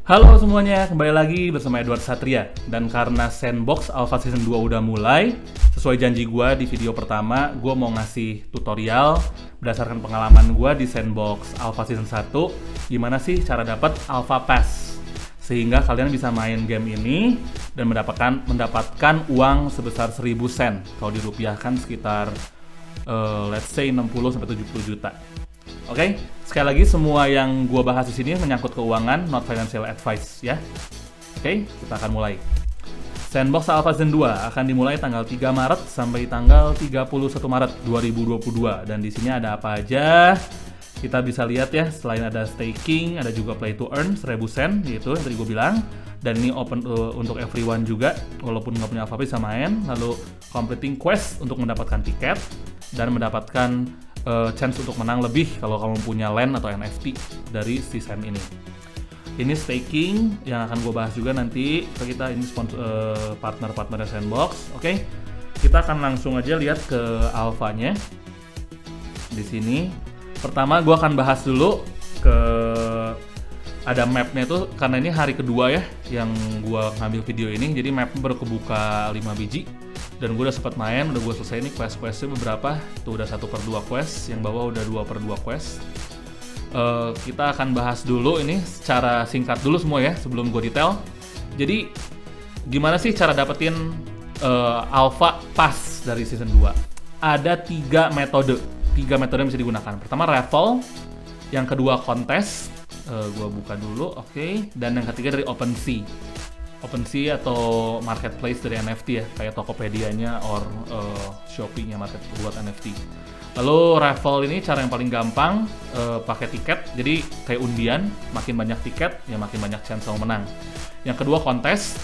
Halo semuanya, kembali lagi bersama Edward Satria. Dan karena Sandbox Alpha Season 2 udah mulai, sesuai janji gue di video pertama, gue mau ngasih tutorial berdasarkan pengalaman gue di Sandbox Alpha Season 1, gimana sih cara dapat Alpha Pass sehingga kalian bisa main game ini dan mendapatkan uang sebesar 1000 sen. Kalau dirupiahkan sekitar let's say 60-70 juta. Oke, sekali lagi semua yang gua bahas di sini menyangkut keuangan, not financial advice ya. Oke, kita akan mulai. Sandbox Alpha Season 2 akan dimulai tanggal 3 Maret sampai tanggal 31 Maret 2022 dan di sini ada apa aja? Kita bisa lihat ya, selain ada staking, ada juga play to earn 1000 sen gitu yang tadi gue bilang. Dan ini open untuk everyone juga, walaupun nggak punya apa-apa bisa main. Lalu completing quest untuk mendapatkan tiket dan mendapatkan chance untuk menang lebih kalau kamu punya land atau NFT dari si Sam ini. Ini staking yang akan gue bahas juga nanti. Kita ini partner-partnernya Sandbox. Oke, kita akan langsung aja lihat ke alpha-nya di sini. Pertama gue akan bahas dulu ke ada mapnya itu, karena ini hari kedua ya yang gue ngambil video ini, jadi map baru kebuka 5 biji dan gue udah sempat main, udah gue selesai nih quest-questnya beberapa tuh, udah 1/2 quest, yang bawah udah 2/2 quest. Kita akan bahas dulu ini secara singkat dulu semua ya sebelum gue detail. Jadi gimana sih cara dapetin Alpha Pass dari season 2? Ada 3 metode yang bisa digunakan. Pertama raffle, yang kedua kontes, gua buka dulu, oke. Dan yang ketiga dari OpenSea atau marketplace dari NFT ya, kayak Tokopedia-nya or Shopee-nya market buat NFT. Lalu raffle ini cara yang paling gampang, pakai tiket, jadi kayak undian, makin banyak tiket ya makin banyak chance kamu menang. Yang kedua kontes,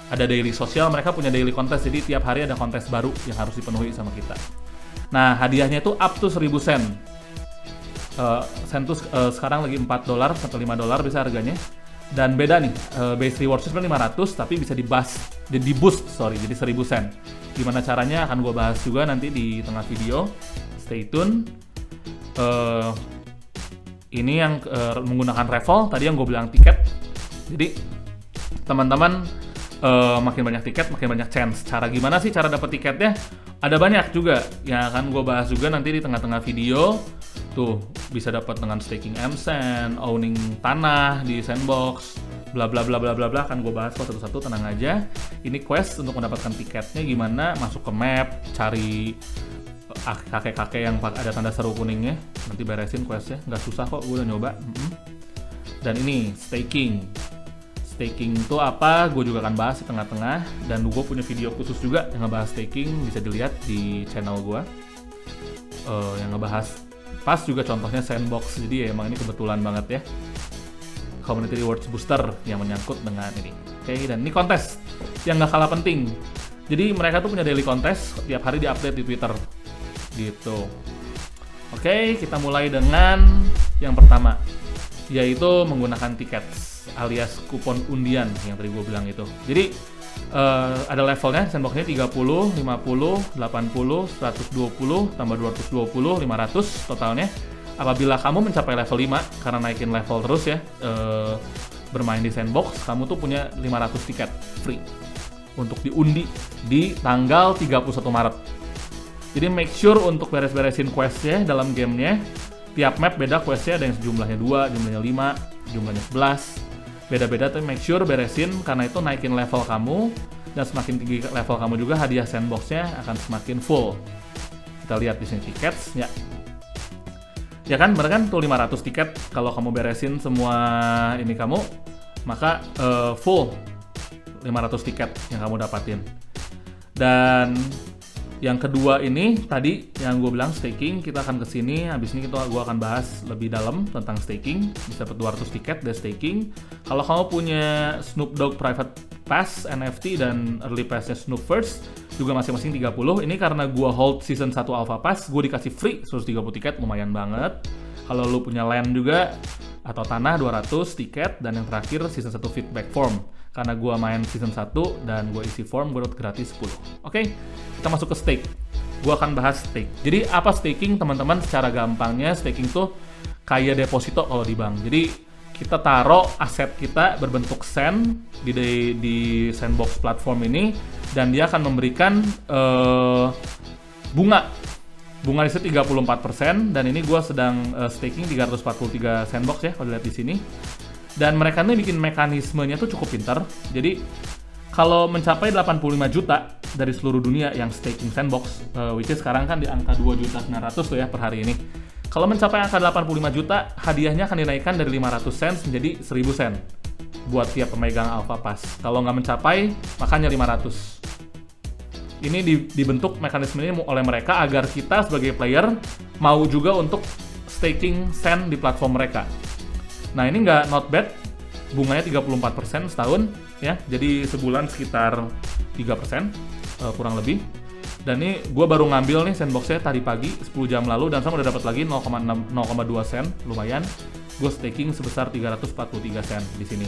ada daily sosial, mereka punya daily kontes, jadi tiap hari ada kontes baru yang harus dipenuhi sama kita. Nah, hadiahnya itu up to 1000 sen. Sen tuh sekarang lagi $4 sampai $5 bisa harganya. Dan beda nih, base rewards itu 500 tapi bisa di boost jadi 1000 sen. Gimana caranya akan gue bahas juga nanti di tengah video. Stay tune. Ini yang menggunakan raffle, tadi yang gue bilang tiket. Jadi teman-teman makin banyak tiket, makin banyak chance. Cara gimana sih cara dapat tiketnya? Ada banyak juga yang akan gue bahas juga nanti di tengah-tengah video. Tuh, bisa dapat dengan staking MSN, owning tanah di Sandbox, bla bla bla bla bla bla, akan gue bahas kok satu-satu, tenang aja. Ini quest untuk mendapatkan tiketnya gimana, masuk ke map, cari kakek-kakek yang ada tanda seru kuningnya, nanti beresin questnya, nggak susah kok, gue udah nyoba. Dan ini staking itu apa, gue juga akan bahas di tengah-tengah, dan gue punya video khusus juga yang ngebahas staking, bisa dilihat di channel gue yang ngebahas pas juga contohnya Sandbox. Jadi ya emang ini kebetulan banget ya, community rewards booster yang menyangkut dengan ini. Oke, dan ini kontes yang nggak kalah penting. Jadi mereka tuh punya daily kontes, tiap hari diupdate di Twitter gitu. Oke, kita mulai dengan yang pertama, yaitu menggunakan tiket alias kupon undian yang tadi gue bilang itu. Jadi ada levelnya, sandboxnya 30, 50, 80, 120, tambah 220, 500 totalnya. Apabila kamu mencapai level 5, karena naikin level terus ya, bermain di sandbox, kamu tuh punya 500 tiket free untuk diundi di tanggal 31 Maret. Jadi make sure untuk beres-beresin questnya dalam gamenya. Tiap map beda questnya, ada yang jumlahnya 2, jumlahnya 5, jumlahnya 11. Beda-beda, tapi make sure beresin, karena itu naikin level kamu, dan semakin tinggi level kamu juga hadiah sandboxnya akan semakin full. Kita lihat di sini tiket ya kan, bener kan tuh 500 tiket. Kalau kamu beresin semua ini kamu, maka full 500 tiket yang kamu dapatin. Dan yang kedua ini tadi yang gue bilang staking, kita akan kesini. Habis ini gue akan bahas lebih dalam tentang staking. Bisa dapat 200 tiket dari staking. Kalau kamu punya Snoop Dogg Private Pass NFT dan Early Pass-nya Snoop First juga masing-masing 30. Ini karena gue hold season 1 Alpha Pass, gue dikasih free 130 tiket, lumayan banget. Kalau lu punya land juga atau tanah, 200 tiket. Dan yang terakhir season 1 feedback form, karena gue main season 1 dan gue isi form, gue dapat gratis 10. Oke, kita masuk ke stake. Gue akan bahas stake. Jadi apa staking teman-teman? Secara gampangnya staking tuh kayak deposito kalau di bank. Jadi kita taruh aset kita berbentuk sand di sandbox platform ini, dan dia akan memberikan bunga di situ 34%, dan ini gue sedang staking 343 sandbox ya kalau lihat di sini. Dan mereka nih bikin mekanismenya tuh cukup pintar. Jadi kalau mencapai 85 juta dari seluruh dunia yang staking sandbox, which is sekarang kan di angka 2.900.000 tuh ya per hari ini. Kalau mencapai angka 85 juta, hadiahnya akan dinaikkan dari 500 cents menjadi 1000 sen buat tiap pemegang Alpha Pass. Kalau nggak mencapai, makanya 500. Ini dibentuk mekanisme ini oleh mereka agar kita sebagai player mau juga untuk staking sand di platform mereka. Nah ini nggak not bad, bunganya 34% setahun ya, jadi sebulan sekitar 3% kurang lebih. Dan ini gue baru ngambil nih sandboxnya tadi pagi 10 jam lalu, dan sama udah dapat lagi 0,2 sen, lumayan. Gue staking sebesar 343 sen di sini.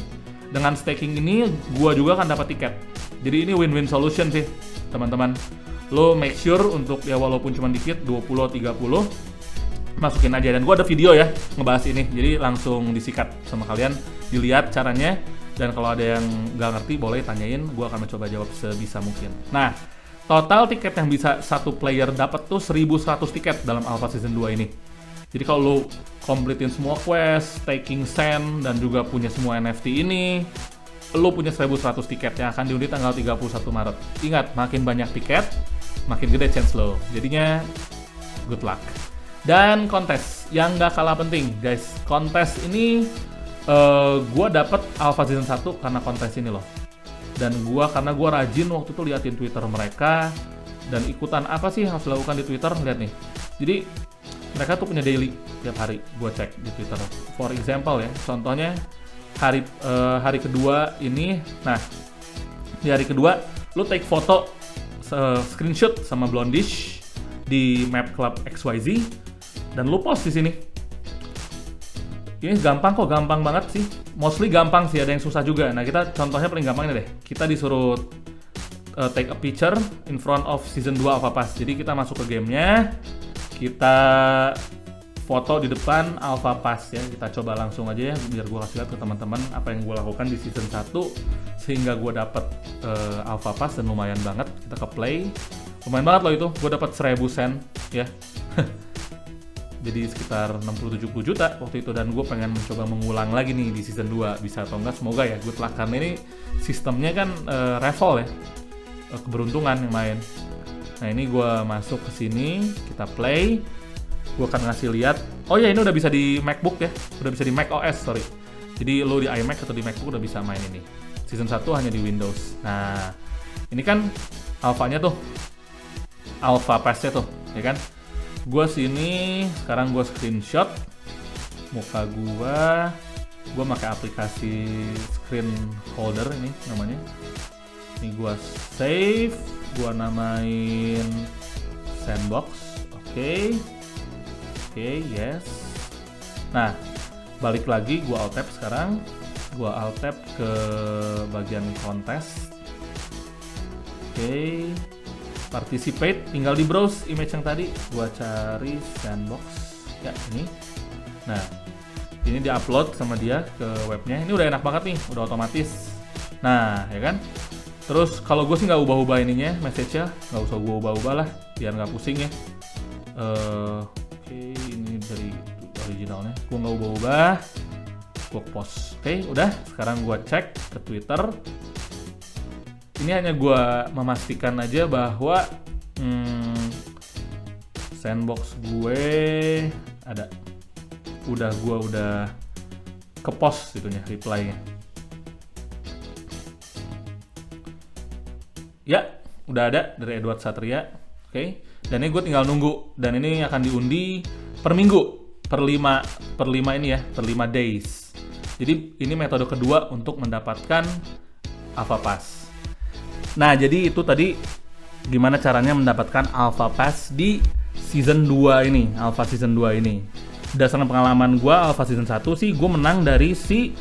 Dengan staking ini gue juga akan dapat tiket. Jadi ini win-win solution sih teman-teman. Lo make sure untuk ya walaupun cuma dikit 20-30 masukin aja, dan gue ada video ya ngebahas ini, jadi langsung disikat sama kalian, dilihat caranya, dan kalau ada yang nggak ngerti boleh tanyain, gue akan mencoba jawab sebisa mungkin. Nah, total tiket yang bisa satu player dapat tuh 1100 tiket dalam Alpha Season 2 ini. Jadi kalau lo completein semua quest, taking sand, dan juga punya semua NFT ini, lo punya 1100 tiket yang akan diundi tanggal 31 Maret. Ingat, makin banyak tiket, makin gede chance lo. Jadinya, good luck. Dan kontes yang nggak kalah penting, guys. Kontes ini gue dapet Alpha Season 1 karena kontes ini loh. Dan karena gue rajin waktu itu liatin Twitter mereka, dan ikutan apa sih yang harus dilakukan di Twitter, lihat nih. Jadi mereka tuh punya daily tiap hari, gue cek di Twitter. For example ya, contohnya hari kedua ini, nah di hari kedua lu take foto screenshot sama Blondish di Map Club XYZ, dan lu post di sini. Ini gampang kok, gampang banget sih. Mostly gampang sih, ada yang susah juga. Nah, kita contohnya paling gampang ini deh. Kita disuruh take a picture in front of Season 2 Alpha Pass. Jadi kita masuk ke gamenya, kita foto di depan Alpha Pass ya. Kita coba langsung aja ya, biar gue kasih lihat ke teman-teman apa yang gue lakukan di Season 1 sehingga gue dapet Alpha Pass, dan lumayan banget. Kita ke play. Lumayan banget loh itu, gue dapet 1000 sen ya. Jadi sekitar 60-70 juta waktu itu, dan gue pengen mencoba mengulang lagi nih di Season 2, bisa atau enggak, semoga ya good luck, karena ini sistemnya kan raffle ya, keberuntungan yang main. Nah ini gue masuk ke sini, kita play, gue akan ngasih lihat. Oh ya, ini udah bisa di MacBook ya, udah bisa di Mac OS, sorry. Jadi lo di iMac atau di MacBook udah bisa main ini. Season 1 hanya di Windows. Nah ini kan alpha-nya tuh, Alpha Pass-nya tuh, ya kan. Gue sini sekarang gue screenshot muka gue pakai aplikasi screen holder ini namanya. Ini gue save, gue namain sandbox. Oke, yes. Nah, balik lagi, gue alt tab sekarang, gue alt tab ke bagian kontes. Oke. Participate, tinggal di browse image yang tadi, gua cari sandbox ya ini. Nah ini diupload sama dia ke webnya. Ini udah enak banget nih, udah otomatis. Nah ya kan, terus kalau gue sih nggak ubah-ubah ininya, message-nya nggak usah gue ubah-ubah lah biar nggak pusing ya. Oke, ini dari originalnya gue nggak ubah-ubah, gue post. Oke, udah. Sekarang gue cek ke Twitter. Ini hanya gue memastikan aja bahwa sandbox gue ada. Gue udah ke post itunya, reply-nya. Ya, udah ada dari Edward Satria. Oke. Dan ini gue tinggal nunggu. Dan ini akan diundi per minggu, per 5 ini ya, per 5 days. Jadi ini metode kedua untuk mendapatkan Alpha Pass. Nah, jadi itu tadi gimana caranya mendapatkan Alpha Pass di Season 2 ini, Alpha Season 2 ini. Berdasarkan pengalaman gue, Alpha Season 1 sih gue menang dari si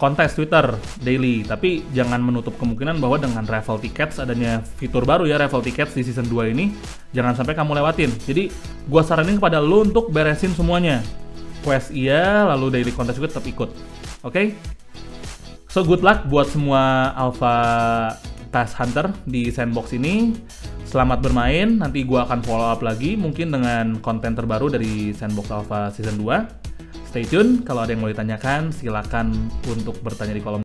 kontes Twitter daily. Tapi jangan menutup kemungkinan bahwa dengan raffle tickets, adanya fitur baru ya, raffle tickets di Season 2 ini, jangan sampai kamu lewatin. Jadi gue saranin kepada lo untuk beresin semuanya. Quest iya, lalu daily kontes juga tetap ikut. Oke? So good luck buat semua Alpha Task Hunter di sandbox ini. Selamat bermain, nanti gua akan follow up lagi mungkin dengan konten terbaru dari Sandbox Alpha Season 2. Stay tune, kalau ada yang mau ditanyakan silakan untuk bertanya di kolom